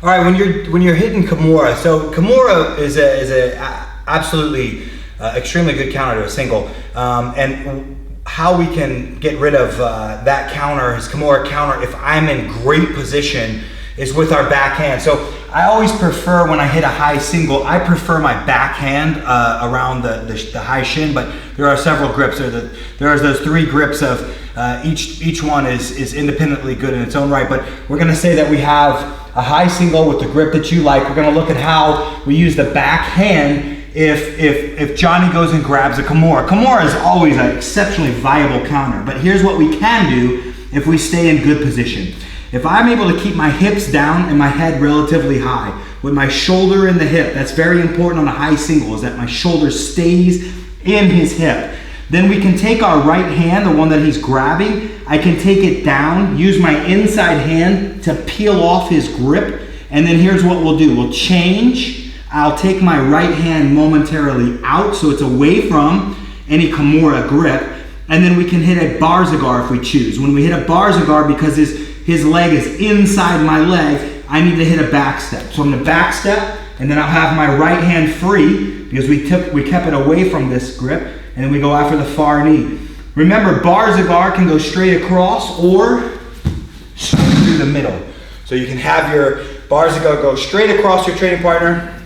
All right, when you're hitting Kimura, so Kimura is a absolutely extremely good counter to a single, and how we can get rid of that counter, his Kimura counter, if I'm in great position, is with our backhand. So I always prefer, when I hit a high single, I prefer my backhand around the high shin, but there are several grips. There are those 3 grips of each one is independently good in its own right, but we're gonna say that we have a high single with the grip that you like. We're gonna look at how we use the backhand if Johnny goes and grabs a Kimura. Kimura is always an exceptionally viable counter, but here's what we can do if we stay in good position. If I'm able to keep my hips down and my head relatively high, with my shoulder in the hip, that's very important on a high single, is that my shoulder stays in his hip. Then we can take our right hand, the one that he's grabbing, I can take it down, use my inside hand to peel off his grip, and then here's what we'll do. We'll change. I'll take my right hand momentarily out so it's away from any Kimura grip, and then we can hit a Barzagar if we choose. When we hit a Barzagar, because his leg is inside my leg, I need to hit a back step. So I'm gonna back step, and then I'll have my right hand free because we kept it away from this grip, and then we go after the far knee. Remember, Barzagar can go straight across or straight through the middle. So you can have your Barzagar go straight across your training partner,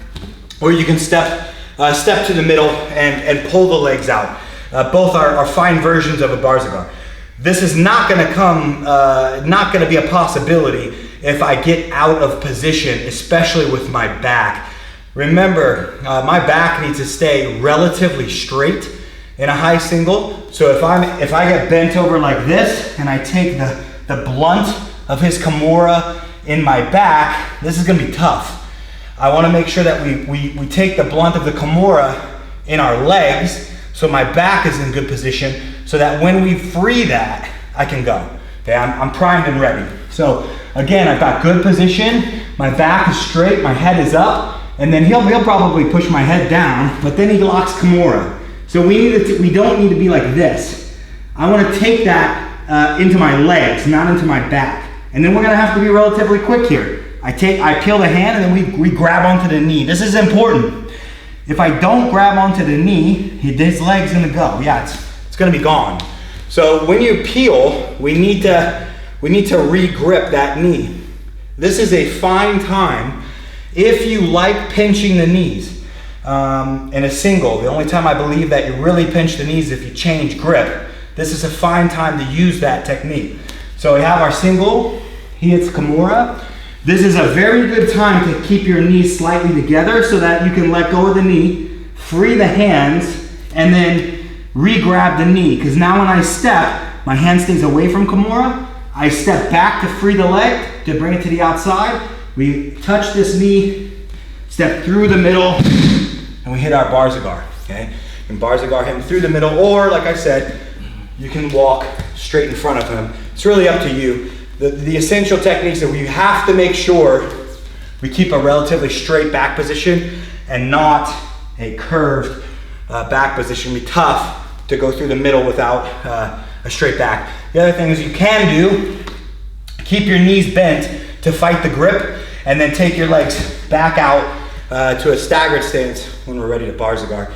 or you can step to the middle and pull the legs out. Both are fine versions of a Barzagar. This is not going to be a possibility if I get out of position, especially with my back. Remember, my back needs to stay relatively straight in a high single. So if I get bent over like this and I take the blunt of his Kimura in my back, this is going to be tough. I want to make sure that we take the blunt of the Kimura in our legs so my back is in good position, so that when we free that, I can go. Okay, I'm primed and ready. So again, I've got good position, my back is straight, my head is up, and then he'll probably push my head down, but then he locks Kimura. So we don't need to be like this. I want to take that into my legs, not into my back. And then we're gonna have to be relatively quick here. I peel the hand and then we grab onto the knee. This is important. If I don't grab onto the knee, his leg's gonna go. Yeah, it's gonna be gone. So when you peel, we need to re-grip that knee. This is a fine time if you like pinching the knees in a single. The only time I believe that you really pinch the knees is if you change grip. This is a fine time to use that technique. So we have our single, he hits Kimura. This is a very good time to keep your knees slightly together so that you can let go of the knee, free the hands, and then re-grab the knee. Because now when I step, my hand stays away from Kimura. I step back to free the leg, to bring it to the outside. We touch this knee, step through the middle, and we hit our Barzagar, okay? And Barzagar him through the middle, or like I said, you can walk straight in front of him. It's really up to you. The essential techniques that we have to make sure we keep a relatively straight back position and not a curved back position. It'd be tough to go through the middle without a straight back. The other thing is you can do, keep your knees bent to fight the grip, and then take your legs back out to a staggered stance when we're ready to Barzagar.